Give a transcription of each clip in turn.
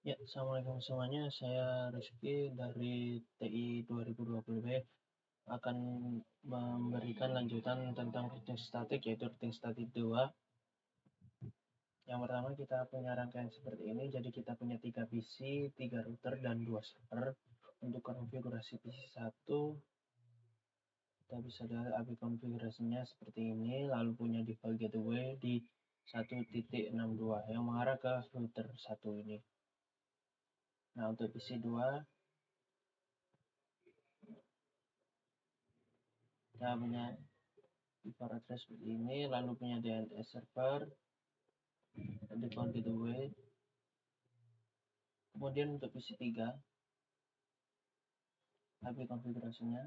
Ya, Assalamualaikum semuanya. Saya Rizky dari TI 2020B akan memberikan lanjutan tentang routing statik, yaitu routing statik 2. Yang pertama kita punya rangkaian seperti ini. Jadi kita punya 3 PC, 3 router, dan 2 server. Untuk konfigurasi PC 1, kita bisa lihat API konfigurasinya seperti ini. Lalu punya default gateway di 1.62 yang mengarah ke router 1 ini. Nah, untuk PC 2, kita punya default address seperti ini, lalu punya DNS server, default gateway. Kemudian untuk PC 3, API konfigurasinya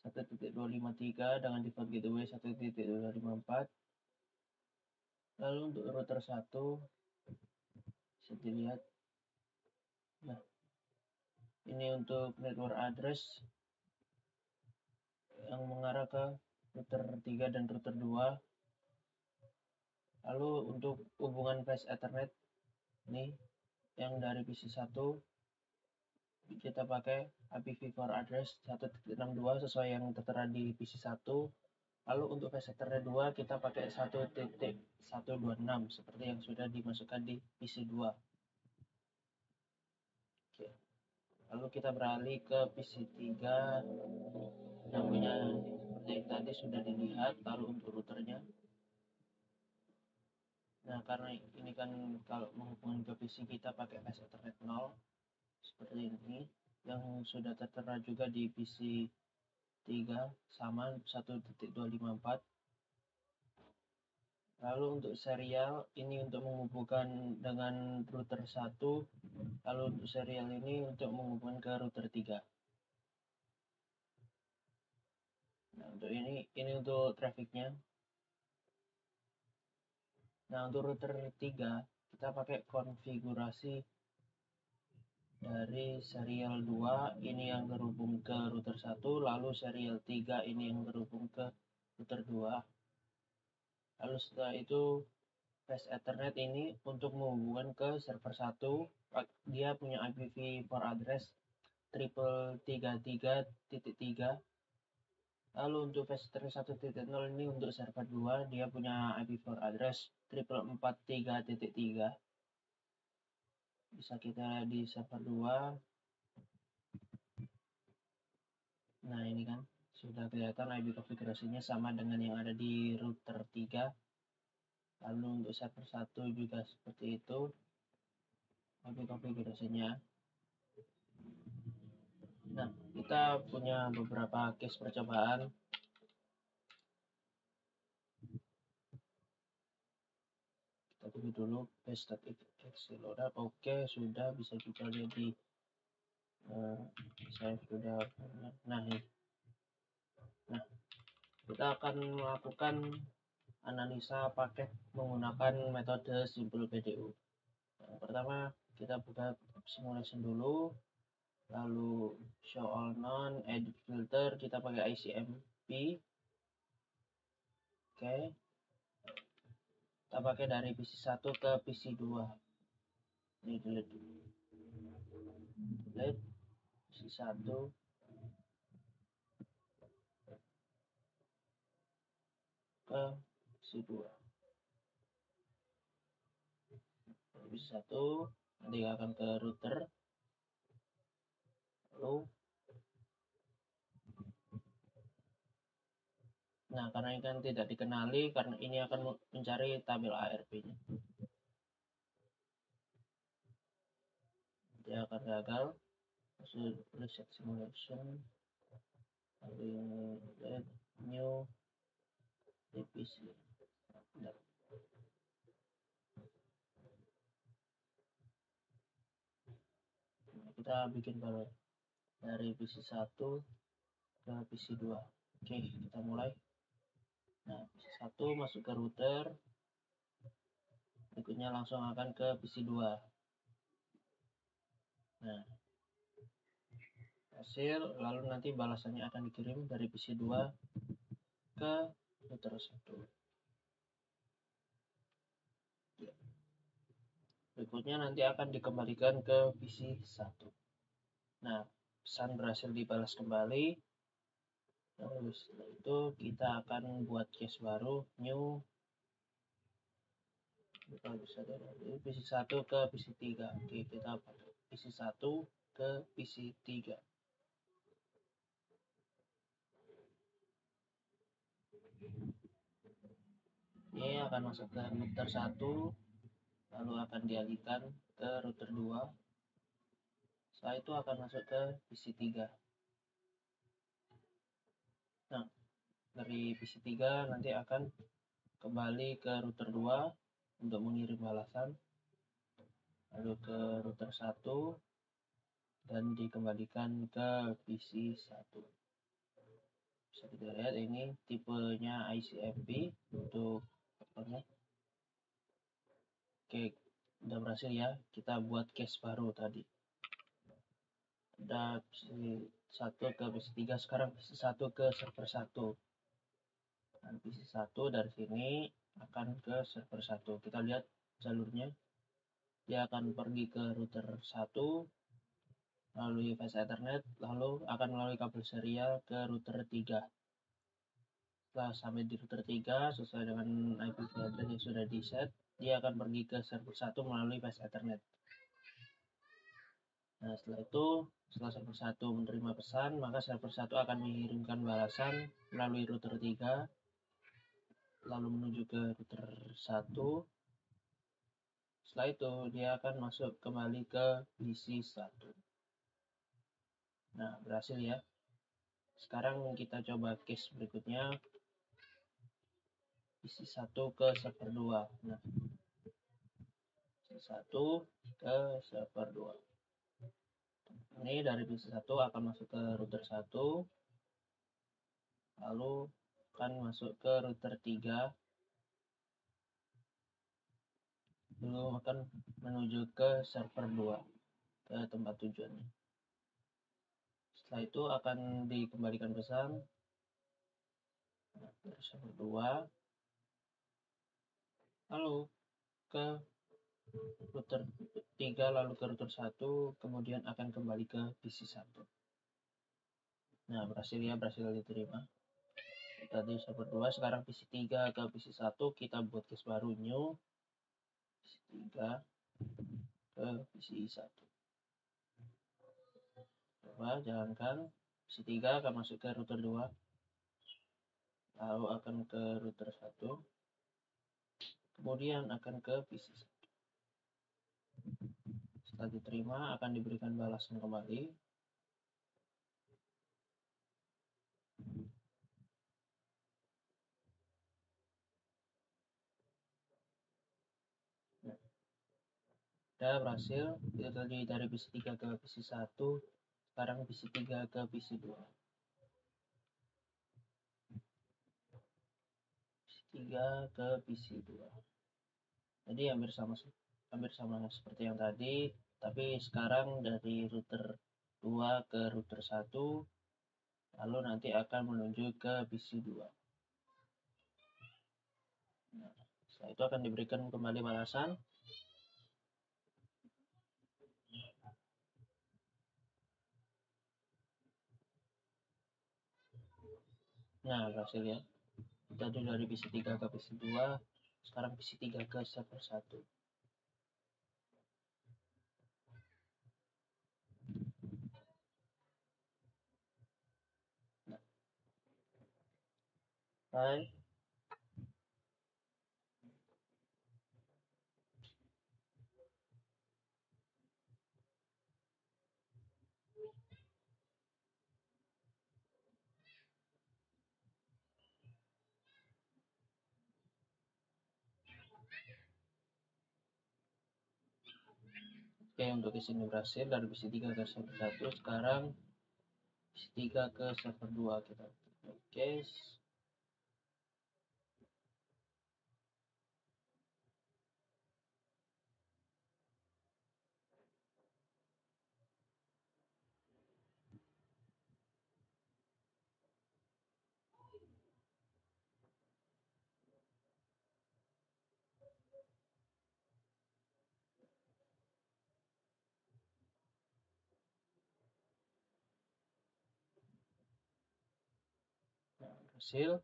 1.253 dengan default gateway 1.254. Lalu untuk router 1 bisa dilihat. Nah, ini untuk network address yang mengarah ke router 3 dan router 2. Lalu untuk hubungan flash Ethernet ini yang dari PC 1 kita pakai IPv4 address 1.62 sesuai yang tertera di PC 1. Lalu untuk flash Ethernet 2 kita pakai 1.126 seperti yang sudah dimasukkan di PC 2. Oke. Lalu kita beralih ke PC 3 yang punya seperti yang tadi sudah dilihat. Lalu untuk routernya, nah karena ini kan kalau menghubungkan ke PC kita pakai flash Ethernet 0 seperti ini, yang sudah tertera juga di PC 3 sama 1.254. Lalu untuk serial ini untuk menghubungkan dengan router 1, lalu untuk serial ini untuk menghubungkan ke router 3. Nah, untuk ini untuk trafficnya. Nah, untuk router 3 kita pakai konfigurasi dari serial 2 ini yang terhubung ke router 1, lalu serial 3 ini yang terhubung ke router 2. Lalu setelah itu flash Ethernet ini untuk menghubungkan ke server 1, dia punya IPv4 address 333.3. Lalu untuk flash Ethernet 1.0 ini untuk server 2, dia punya IPv4 address 443.3. Bisa kita di server 2. Nah, ini kan sudah kelihatan IP konfigurasinya sama dengan yang ada di router 3. Lalu untuk server 1 juga seperti itu IP konfigurasinya. Nah, kita punya beberapa case percobaan. Kita tunggu dulu base.exe loader. Oke, sudah bisa kita lihat di saya sudah. Nah, ini. Nah, kita akan melakukan analisa paket menggunakan metode simple PDU. Yang pertama, kita buka simulation dulu, lalu show all none, edit filter, kita pakai ICMP. Oke, kita pakai dari PC 1 ke PC 2. Ini delete PC 1 ke PC 2. PC 1 nanti akan ke router, lalu nah karena ini kan tidak dikenali, karena ini akan mencari tabel ARP-nya. Dia akan gagal. Reset simulation, lalu ini new DPC. Kita bikin baru dari PC 1 ke PC 2. Oke, kita mulai. Nah, PC 1 masuk ke router, berikutnya langsung akan ke PC 2. Nah, hasil, lalu nanti balasannya akan dikirim dari PC 2 ke router 1. Berikutnya nanti akan dikembalikan ke PC1. Nah, pesan berhasil dibalas kembali. Lalu setelah itu kita akan buat case baru, new. Kalau bisa dari PC1 ke PC3. Oke, kita pakai PC1 ke PC3. Ini akan masuk ke router 1, lalu akan dialihkan ke router 2. Setelah itu akan masuk ke PC3. Nah, dari PC3 nanti akan kembali ke router 2 untuk mengirim balasan, lalu ke router 1 dan dikembalikan ke PC1. Bisa kita lihat ini tipenya ICMP untuk faktornya. Oke, udah berhasil ya. Kita buat case baru tadi. Ada PC1 ke PC3, sekarang PC1 ke server 1. Dan PC1 dari sini akan ke server 1. Kita lihat jalurnya. Dia akan pergi ke router 1, melalui fast Ethernet, lalu akan melalui kabel serial ke router 3. Setelah sampai di router 3 sesuai dengan IP address yang sudah di set, dia akan pergi ke server 1 melalui fast Ethernet. Nah, setelah itu, setelah server 1 menerima pesan, maka server 1 akan mengirimkan balasan melalui router 3, lalu menuju ke router 1. Setelah itu, dia akan masuk kembali ke PC1. Nah, berhasil ya. Sekarang kita coba case berikutnya, PC1 ke server 2. Nah, PC1 ke server 2. Ini dari PC1 akan masuk ke router 1, lalu akan masuk ke router 3, lalu akan menuju ke server 2, ke tempat tujuannya. Setelah itu akan dikembalikan pesan dari server 2, lalu ke router 3, lalu ke router 1, kemudian akan kembali ke PC1. Nah, berhasil ya, berhasil diterima. Tadi server 2, sekarang PC3 ke PC1, kita buat case baru, new PC3 ke PC1. Coba jalankan. PC3 akan masuk ke router 2, lalu akan ke router 1, kemudian akan ke PC1. Setelah diterima akan diberikan balasan kembali. Sudah berhasil. Itu tadi dari PC3 ke PC1, sekarang PC3 ke PC2. PC3 ke PC2. Jadi hampir sama seperti yang tadi, tapi sekarang dari router 2 ke router 1, lalu nanti akan menuju ke PC2. Nah, setelah itu akan diberikan kembali balasan. Nah, berhasil ya. Tadi dari PC3 ke PC2, sekarang PC3 ke server 1. Nah, baik. Oke, untuk case ini berhasil dari PC3 ke server 1. Sekarang PC3 ke server 2 kita case. berhasil.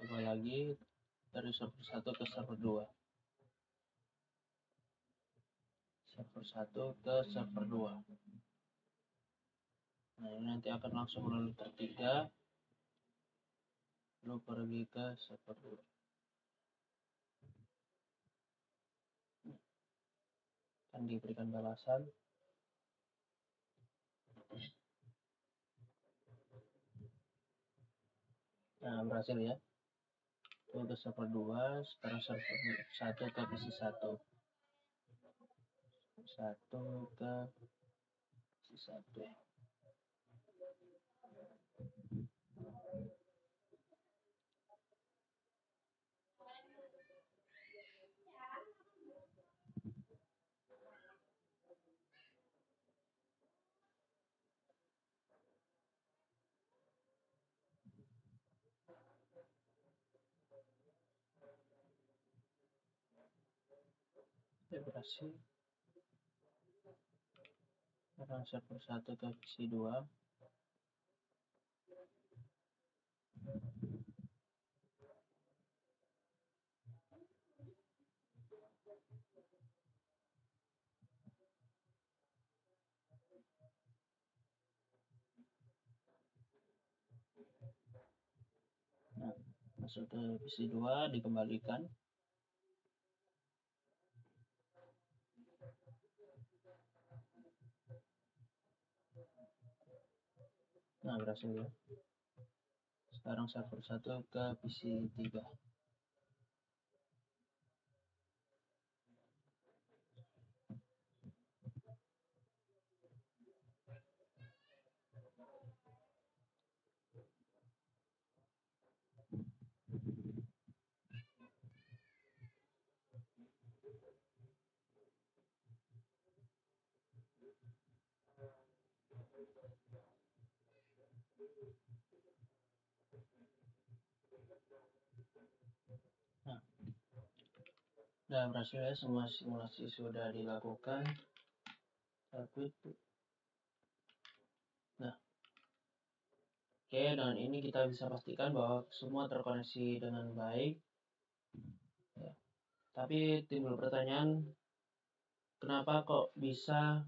Coba lagi dari server 1 ke server 2. Server 1 ke server 2. Nah, ini nanti akan langsung melalui router 3, lalu pergi ke server 2. Akan diberikan balasan. Nah, berhasil ya. Itu ke server 2, sekarang server 1 ke PC 1. 1 ke PC 1. Berhasil. Sekarang server 1 ke PC 2. Nah, masuk ke PC 2, dikembalikan. Nah, berhasil ya. Sekarang server 1 ke PC 3. Nah, berhasil ya, semua simulasi sudah dilakukan. Nah, oke, dengan ini kita bisa pastikan bahwa semua terkoneksi dengan baik. Ya. Tapi timbul pertanyaan, kenapa kok bisa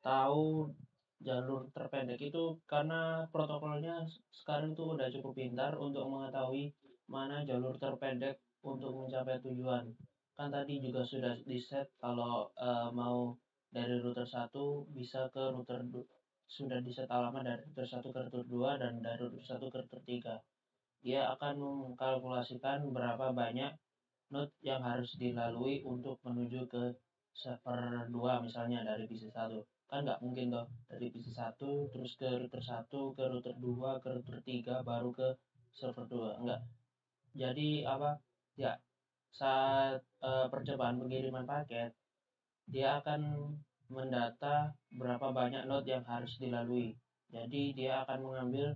tahu jalur terpendek itu? Karena protokolnya sekarang itu udah cukup pintar untuk mengetahui mana jalur terpendek untuk mencapai tujuan. Kan tadi juga sudah di set kalau mau dari router 1 bisa ke router sudah di set alamat dari router 1 ke router 2 dan dari router 1 ke router 3. Dia akan mengkalkulasikan berapa banyak node yang harus dilalui untuk menuju ke server 2 misalnya dari PC 1. Kan nggak mungkin toh dari PC 1 terus ke router 1 ke router 2 ke router 3 baru ke server 2. Enggak. Jadi apa? Ya, saat percobaan pengiriman paket dia akan mendata berapa banyak node yang harus dilalui. Jadi dia akan mengambil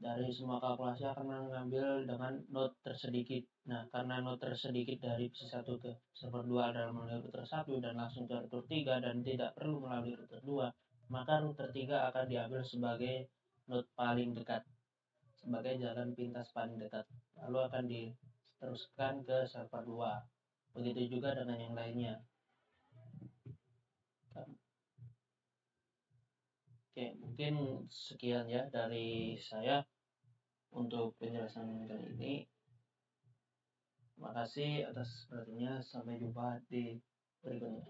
dari semua kalkulasi akan mengambil dengan node tersedikit. Nah, karena node tersedikit dari PC 1 ke server 2 adalah melalui router 1 dan langsung ke router 3 dan tidak perlu melalui router 2, maka router 3 akan diambil sebagai node paling dekat, sebagai jalan pintas paling dekat. Lalu akan diteruskan ke server 2. Begitu juga dengan yang lainnya. Oke, mungkin sekian ya dari saya untuk penjelasan kali ini. Terima kasih atas perhatiannya. Sampai jumpa di berikutnya.